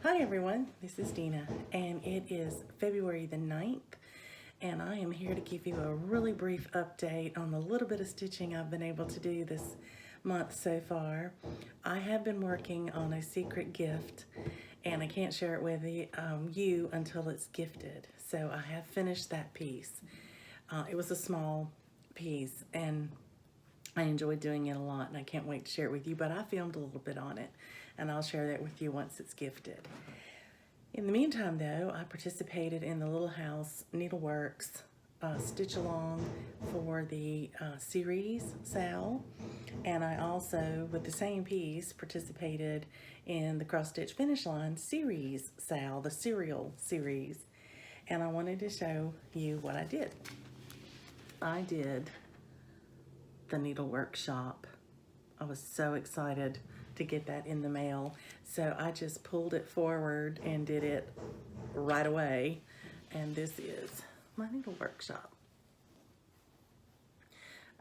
Hi everyone, this is Dina and it is February the 9th and I am here to give you a really brief update on the little bit of stitching I've been able to do this month so far. I have been working on a secret gift and I can't share it with you until it's gifted. So I have finished that piece. It was a small piece and I enjoyed doing it a lot and I can't wait to share it with you, but I filmed a little bit on it and I'll share that with you once it's gifted. In the meantime though, I participated in the Little House Needleworks stitch along for the series SAL, and I also, with the same piece, participated in the Cross Stitch Finish Line series SAL, the serial series, and I wanted to show you what I did. I did the Needlework shop. I was so excited to get that in the mail. So I just pulled it forward and did it right away. And this is my Needlework shop.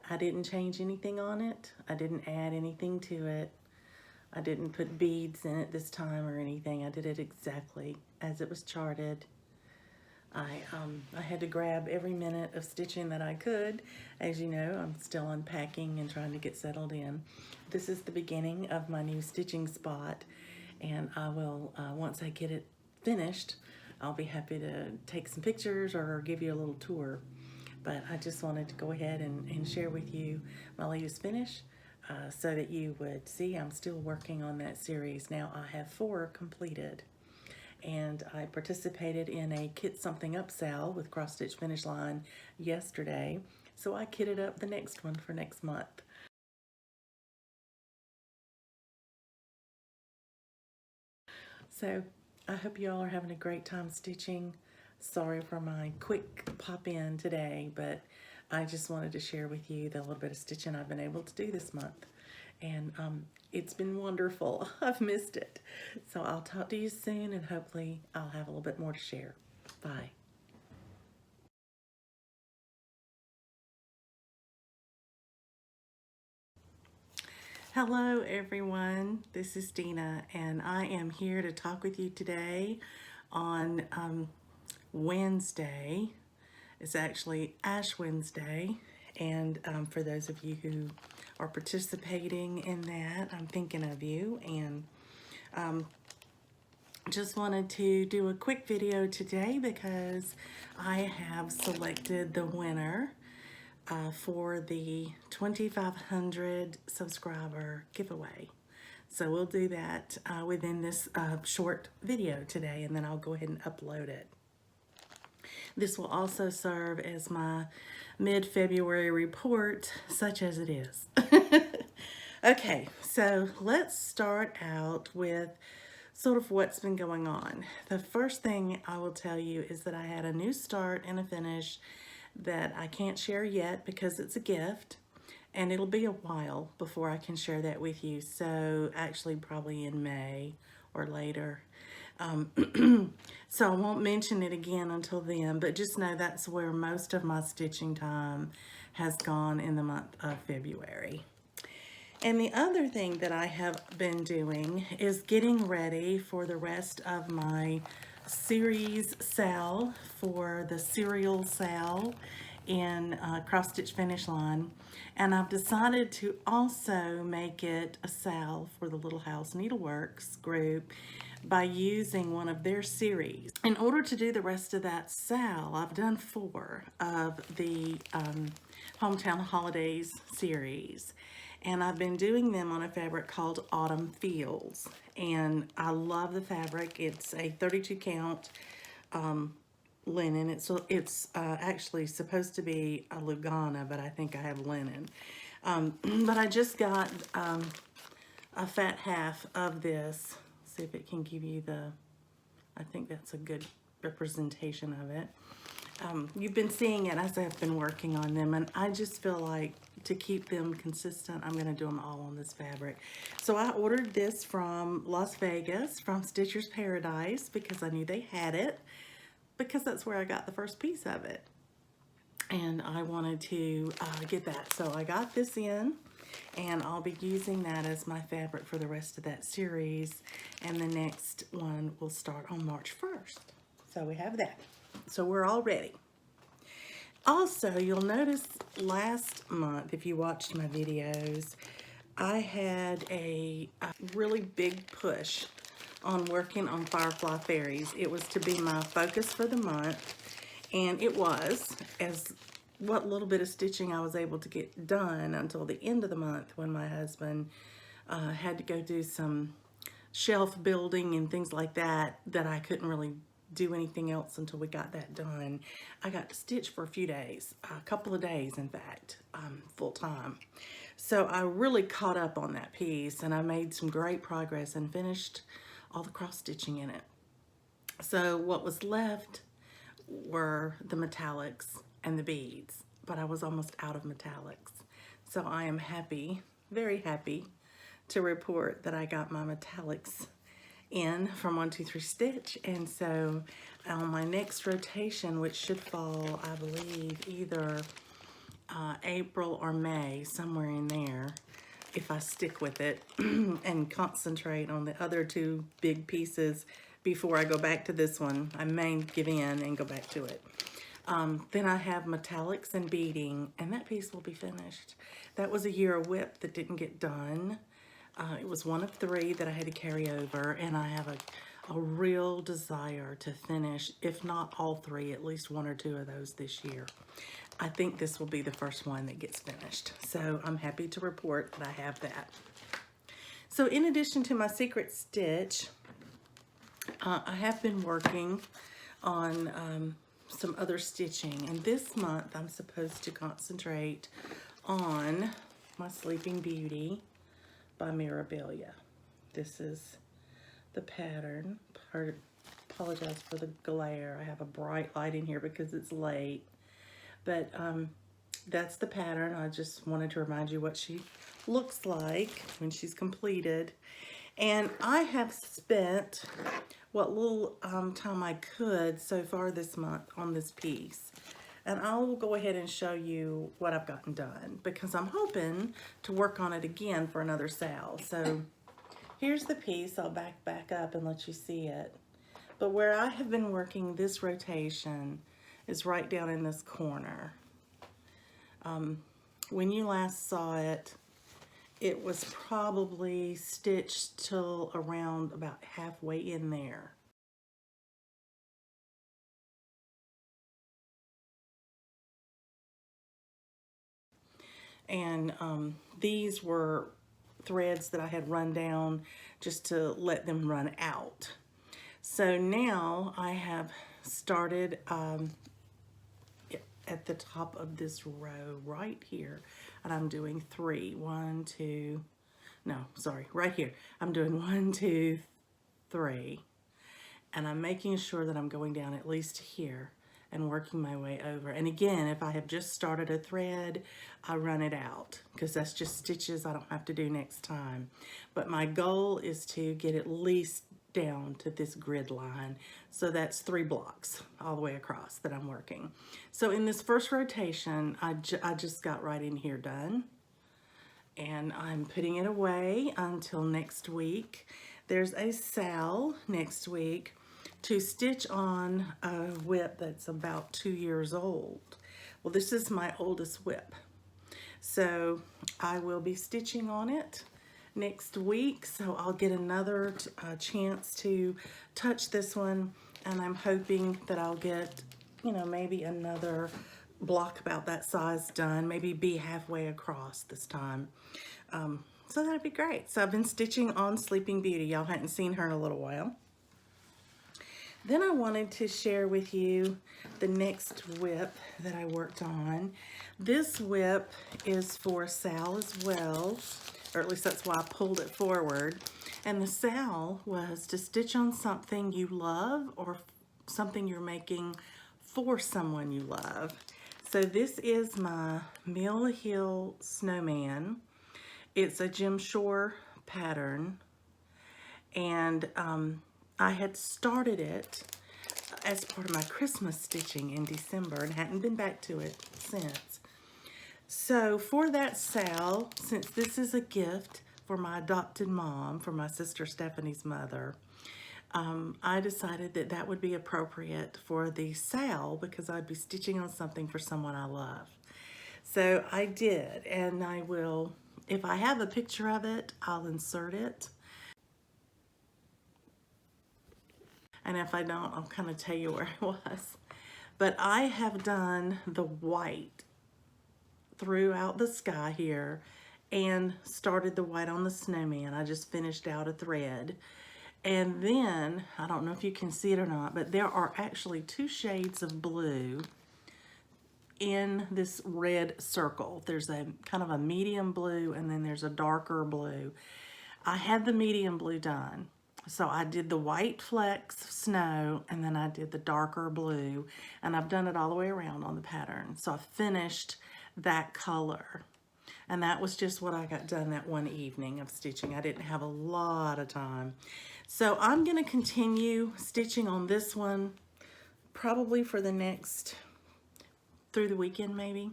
I didn't change anything on it. I didn't add anything to it. I didn't put beads in it this time or anything. I did it exactly as it was charted. I had to grab every minute of stitching that I could. As you know, I'm still unpacking and trying to get settled in. This is the beginning of my new stitching spot, and I will, once I get it finished, I'll be happy to take some pictures or give you a little tour. But I just wanted to go ahead and share with you my latest finish so that you would see I'm still working on that series. Now I have 4 completed. And I participated in a Kit Something Up sale with Cross Stitch Finish Line yesterday. So I kitted up the next one for next month. So I hope you all are having a great time stitching. Sorry for my quick pop in today, but I just wanted to share with you the little bit of stitching I've been able to do this month. And it's been wonderful. I've missed it. So I'll talk to you soon and hopefully I'll have a little bit more to share. Bye. Hello everyone, this is Dina and I am here to talk with you today on Wednesday. It's actually Ash Wednesday, and for those of you who are participating in that, I'm thinking of you, and just wanted to do a quick video today because I have selected the winner for the 2,500 subscriber giveaway. So we'll do that within this short video today, and then I'll go ahead and upload it. This will also serve as my mid-February report, such as it is. Okay, so let's start out with sort of what's been going on. The first thing I will tell you is that I had a new start and a finish that I can't share yet because it's a gift, and it'll be a while before I can share that with you. So actually probably in May or later. So I won't mention it again until then, but just know that's where most of my stitching time has gone in the month of February. And the other thing that I have been doing is getting ready for the rest of my series sale for the serial sale in Cross Stitch Finish Line. And I've decided to also make it a sale for the Little House Needleworks group by using one of their series. In order to do the rest of that sale, I've done 4 of the Hometown Holidays series. And I've been doing them on a fabric called Autumn Fields. And I love the fabric. It's a 32 count linen. It's actually supposed to be a Lugana, but I think I have linen. But I just got a fat half of this. See if it can give you I think that's a good representation of it. You've been seeing it as I've been working on them, and I just feel like to keep them consistent, I'm going to do them all on this fabric. So I ordered this from Las Vegas, from Stitcher's Paradise, because I knew they had it, because that's where I got the first piece of it. And I wanted to get that. So I got this in, And I'll be using that as my fabric for the rest of that series. And the next one will start on March 1st. So we have that. So we're all ready. Also, you'll notice last month, if you watched my videos, I had a really big push on working on Firefly Fairies. It was to be my focus for the month, and it was, as what little bit of stitching I was able to get done until the end of the month when my husband had to go do some shelf building and things like that I couldn't really do anything else until we got that done. I got to stitch for a few days, a couple of days in fact, full time. So I really caught up on that piece, and I made some great progress and finished all the cross stitching in it. So what was left were the metallics and the beads, but I was almost out of metallics. So I am happy, very happy to report that I got my metallics in from 1, 2, 3 Stitch. And so on my next rotation, which should fall, I believe, either April or May, somewhere in there, if I stick with it and concentrate on the other 2 big pieces before I go back to this one. I may give in and go back to it. Then I have metallics and beading, and that piece will be finished. That was a year of whip that didn't get done. It was one of 3 that I had to carry over, and I have a real desire to finish, if not all 3, at least 1 or 2 of those this year. I think this will be the first one that gets finished. So I'm happy to report that I have that. So in addition to my secret stitch, I have been working on some other stitching. And this month I'm supposed to concentrate on my Sleeping Beauty by Mirabilia. This is the pattern. Apologize for the glare. I have a bright light in here because it's late. But that's the pattern. I just wanted to remind you what she looks like when she's completed. And I have spent what little time I could so far this month on this piece. And I will go ahead and show you what I've gotten done, because I'm hoping to work on it again for another sale. So here's the piece. I'll back up and let you see it. But where I have been working this rotation is right down in this corner. When you last saw it, it was probably stitched till around about halfway in there. And these were threads that I had run down just to let them run out. So now I have started at the top of this row right here, and I'm doing 3. 1, 2, no, sorry, right here. I'm doing 1, 2, 3, and I'm making sure that I'm going down at least here and working my way over. And again, if I have just started a thread, I run it out because that's just stitches I don't have to do next time. But my goal is to get at least down to this grid line. So that's 3 blocks all the way across that I'm working. So in this first rotation, I just got right in here done. And I'm putting it away until next week. There's a sale next week to stitch on a whip that's about 2 years old. Well, this is my oldest whip. So I will be stitching on it next week. So I'll get another chance to touch this one. And I'm hoping that I'll get, you know, maybe another block about that size done, maybe be halfway across this time. So that'd be great. So I've been stitching on Sleeping Beauty. Y'all hadn't seen her in a little while. Then I wanted to share with you the next whip that I worked on. This whip is for Sal as well, or at least that's why I pulled it forward. And the Sal was to stitch on something you love or something you're making for someone you love. So this is my Mill Hill Snowman. It's a Jim Shore pattern, and I had started it as part of my Christmas stitching in December and hadn't been back to it since. So for that sale, since this is a gift for my adopted mom, for my sister Stephanie's mother, I decided that that would be appropriate for the sale because I'd be stitching on something for someone I love. So I did, and I will, if I have a picture of it, I'll insert it. And if I don't, I'll kind of tell you where I was. But I have done the white throughout the sky here and started the white on the snowman. I just finished out a thread. And then, I don't know if you can see it or not, but there are actually 2 shades of blue in this red circle. There's a kind of a medium blue and then there's a darker blue. I had the medium blue done. So I did the white flecks snow and then I did the darker blue, and I've done it all the way around on the pattern. So I finished that color, and that was just what I got done that one evening of stitching. I didn't have a lot of time. So I'm going to continue stitching on this one probably for the next, through the weekend maybe,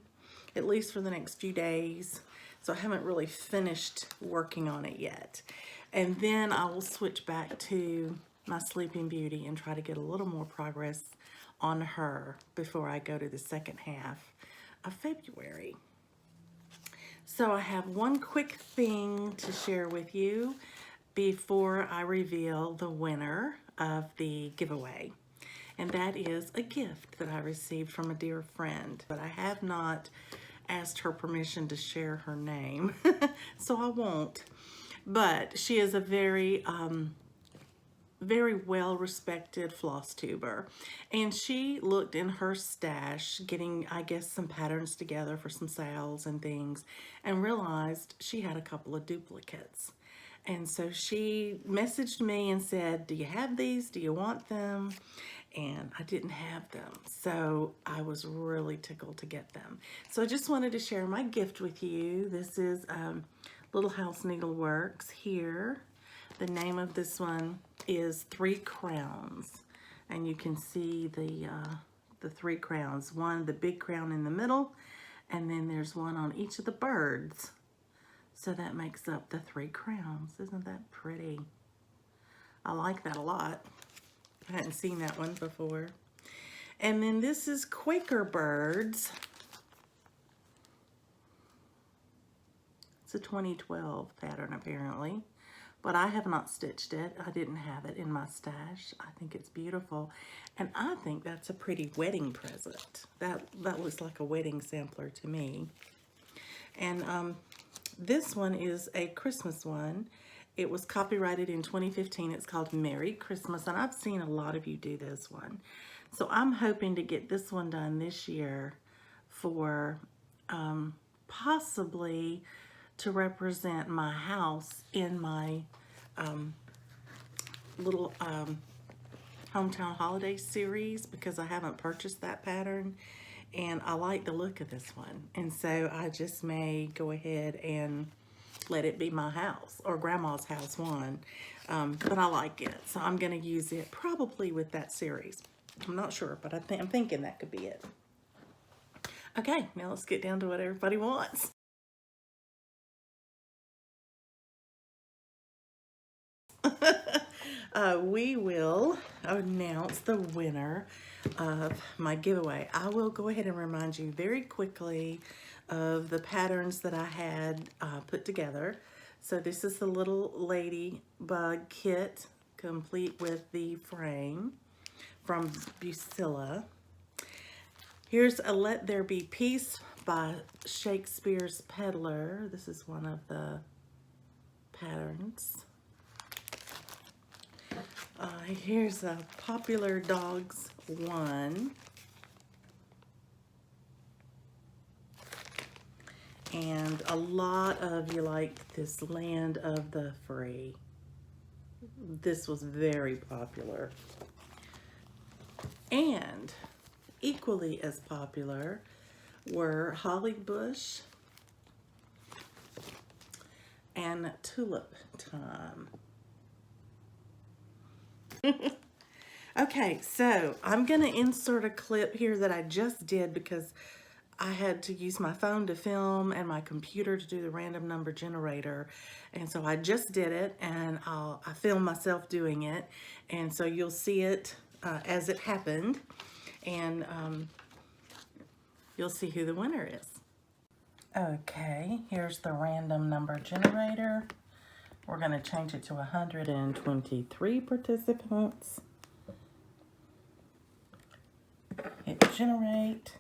at least for the next few days. So I haven't really finished working on it yet. And then I will switch back to my Sleeping Beauty and try to get a little more progress on her before I go to the second half of February. So I have one quick thing to share with you before I reveal the winner of the giveaway. And that is a gift that I received from a dear friend, but I have not asked her permission to share her name, so I won't. But she is a very well-respected floss tuber, and she looked in her stash getting, I guess, some patterns together for some sales and things, and realized she had a couple of duplicates. And so she messaged me and said, do you have these? Do you want them? And I didn't have them, so I was really tickled to get them. So I just wanted to share my gift with you. This is Little House Needleworks here. The name of this one is 3 Crowns, and you can see the 3 crowns. One, the big crown in the middle, and then there's one on each of the birds. So that makes up the 3 crowns. Isn't that pretty? I like that a lot. I hadn't seen that one before. And then this is Quaker Birds. It's a 2012 pattern apparently, but I have not stitched it. I didn't have it in my stash. I think it's beautiful, and I think that's a pretty wedding present. That looks like a wedding sampler to me. And this one is a Christmas one. It was copyrighted in 2015. It's called Merry Christmas, and I've seen a lot of you do this one. So I'm hoping to get this one done this year for possibly to represent my house in my little hometown holiday series, because I haven't purchased that pattern and I like the look of this one, and so I just may go ahead and let it be my house or grandma's house one, but I like it, so I'm going to use it probably with that series. I'm not sure, but I'm thinking that could be it. Okay, now let's get down to what everybody wants. We will announce the winner of my giveaway. I will go ahead and remind you very quickly of the patterns that I had put together. So this is the little ladybug kit, complete with the frame from Busilla. Here's a Let There Be Peace by Shakespeare's Peddler. This is one of the patterns. Here's a Popular Dogs 1. And a lot of you like this Land of the Free. This was very popular. And equally as popular were Holly Bush and Tulip Time. Okay, so I'm going to insert a clip here that I just did because I had to use my phone to film and my computer to do the random number generator. And so I just did it, and I filmed myself doing it. And so you'll see it as it happened. And you'll see who the winner is. Okay, here's the random number generator. We're going to change it to 123 participants. Hit generate.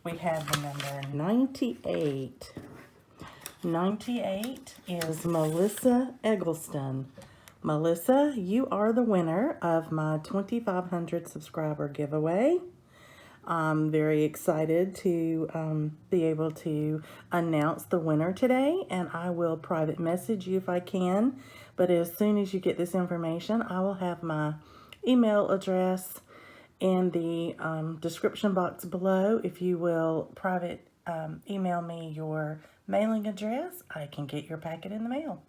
We have the number 98. 98 is Melissa Eggleston. Melissa, you are the winner of my 2,500 subscriber giveaway. I'm very excited to be able to announce the winner today, and I will private message you if I can. But as soon as you get this information, I will have my email address in the description box below. If you will private email me your mailing address, I can get your packet in the mail.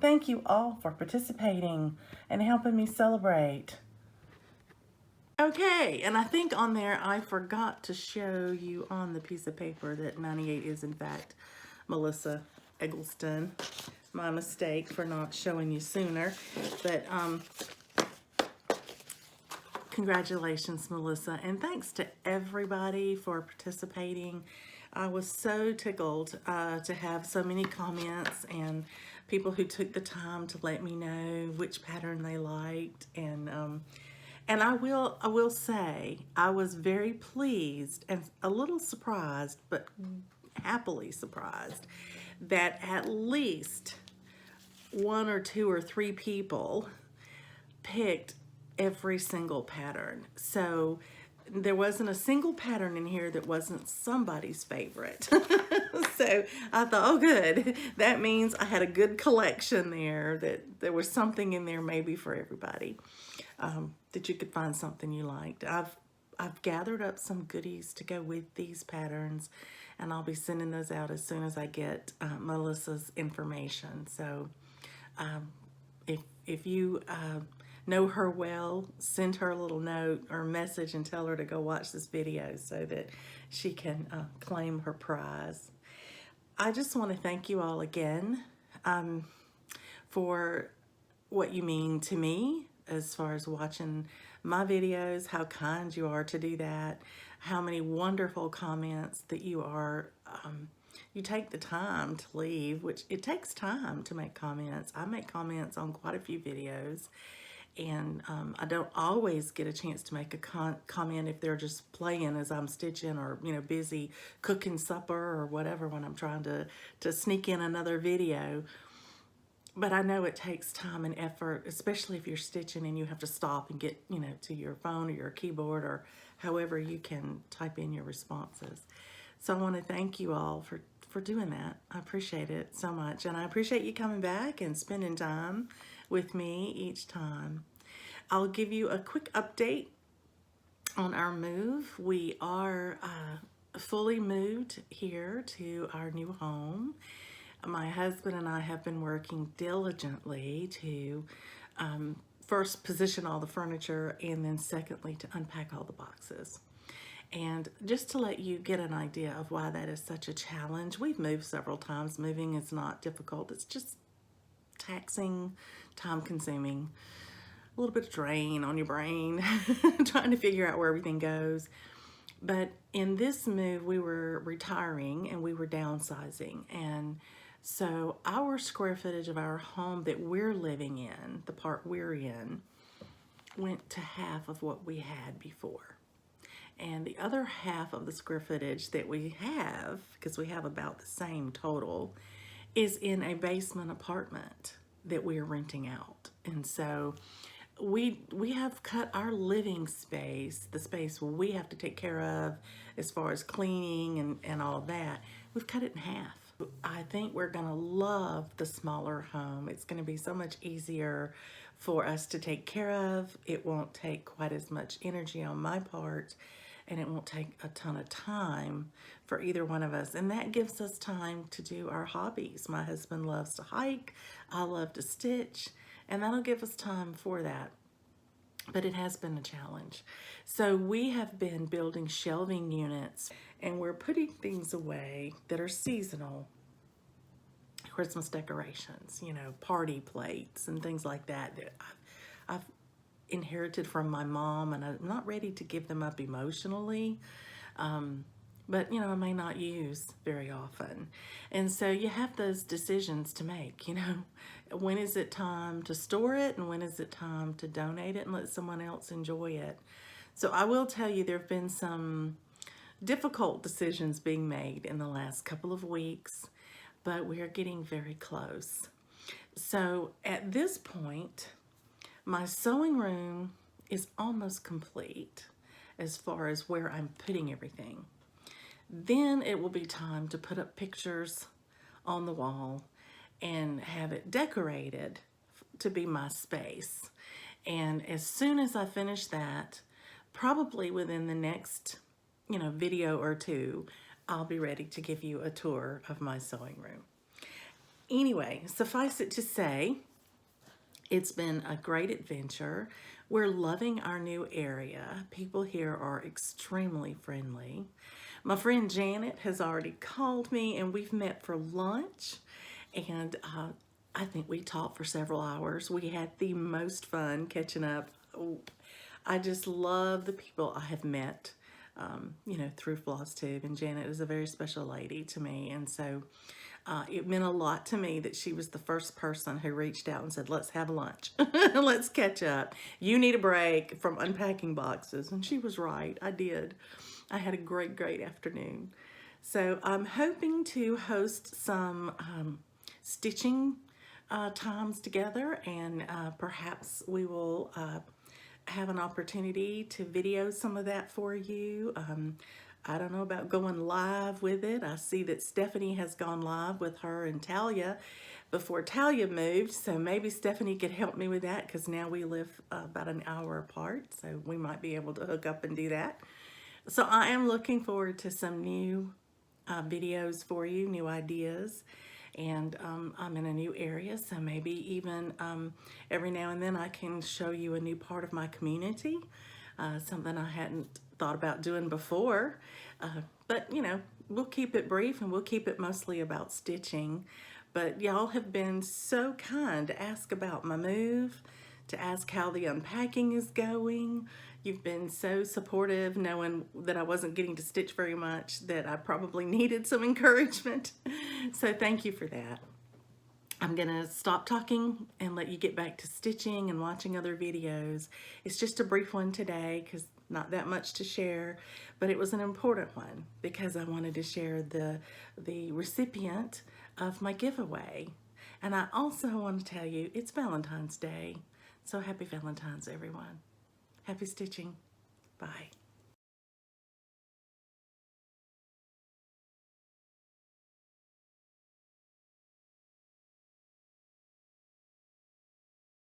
Thank you all for participating and helping me celebrate. Okay, and I think on there I forgot to show you on the piece of paper that 98 is in fact Melissa Eggleston. My mistake for not showing you sooner, but congratulations, Melissa, and thanks to everybody for participating. I was so tickled to have so many comments and people who took the time to let me know which pattern they liked, and I will say I was very pleased and a little surprised, but happily surprised, that at least 1 or 2 or 3 people picked every single pattern. So there wasn't a single pattern in here that wasn't somebody's favorite. So I thought, oh good, that means I had a good collection there, that there was something in there maybe for everybody, that you could find something you liked. I've gathered up some goodies to go with these patterns, and I'll be sending those out as soon as I get Melissa's information. So if you know her well, send her a little note or message and tell her to go watch this video so that she can claim her prize. I just want to thank you all again for what you mean to me as far as watching my videos, how kind you are to do that, how many wonderful comments that you are, you take the time to leave, which it takes time to make comments. I make comments on quite a few videos, and I don't always get a chance to make a comment if they're just playing as I'm stitching, or busy cooking supper or whatever when I'm trying to sneak in another video. But I know it takes time and effort, especially if you're stitching and you have to stop and get to your phone or your keyboard or however you can type in your responses. So I want to thank you all for doing that. I appreciate it so much, and I appreciate you coming back and spending time with me each time. I'll give you a quick update on our move. We are fully moved here to our new home. My husband and I have been working diligently to first position all the furniture, and then secondly to unpack all the boxes. And just to let you get an idea of why that is such a challenge, we've moved several times. Moving is not difficult. It's just taxing, time-consuming, a little bit of drain on your brain, trying to figure out where everything goes. But in this move, we were retiring and we were downsizing. And so our square footage of our home that we're living in, the part we're in, went to half of what we had before. And the other half of the square footage that we have, because we have about the same total, is in a basement apartment that we are renting out. And so we have cut our living space, the space we have to take care of as far as cleaning and all of that, we've cut it in half. I think we're gonna love the smaller home. It's gonna be so much easier for us to take care of. It won't take quite as much energy on my part, and it won't take a ton of time for either one of us. And that gives us time to do our hobbies. My husband loves to hike, I love to stitch, and that'll give us time for that. but it has been a challenge. So we have been building shelving units, and we're putting things away that are seasonal. Christmas decorations, you know, party plates and things like that that I've inherited from my mom, and I'm not ready to give them up emotionally. But you know, I may not use very often. And so you have those decisions to make, you know, when is it time to store it and when is it time to donate it and let someone else enjoy it. So I will tell you, there have been some difficult decisions being made in the last couple of weeks, but we are getting very close. So at this point, my sewing room is almost complete as far as where I'm putting everything. Then it will be time to put up pictures on the wall and have it decorated to be my space. And as soon as I finish that, probably within the next, you know, video or two, I'll be ready to give you a tour of my sewing room. Anyway, suffice it to say, it's been a great adventure. We're loving our new area. People here are extremely friendly. My friend Janet has already called me and we've met for lunch, and I think we talked for several hours. We had the most fun catching up. Oh, I just love the people I have met, you know, through FlossTube, and Janet is a very special lady to me, and so it meant a lot to me that she was the first person who reached out and said, let's have lunch. Let's catch up. You need a break from unpacking boxes. And she was right. I did. I had a great, great afternoon. So I'm hoping to host some stitching times together, and perhaps we will have an opportunity to video some of that for you. I don't know about going live with it. I see that Stephanie has gone live with her and Talia before Talia moved, so maybe Stephanie could help me with that, because now we live about an hour apart, so we might be able to hook up and do that. So I am looking forward to some new videos for you, new ideas, and I'm in a new area, so maybe even every now and then I can show you a new part of my community, something I hadn't thought about doing before, but you know, we'll keep it brief and we'll keep it mostly about stitching. But y'all have been so kind to ask about my move, to ask how the unpacking is going. You've been so supportive, knowing that I wasn't getting to stitch very much, that I probably needed some encouragement. So thank you for that. I'm gonna stop talking and let you get back to stitching and watching other videos. It's just a brief one today because not that much to share, but it was an important one because I wanted to share the recipient of my giveaway. And I also want to tell you it's Valentine's Day. So happy Valentine's, everyone. Happy stitching. Bye.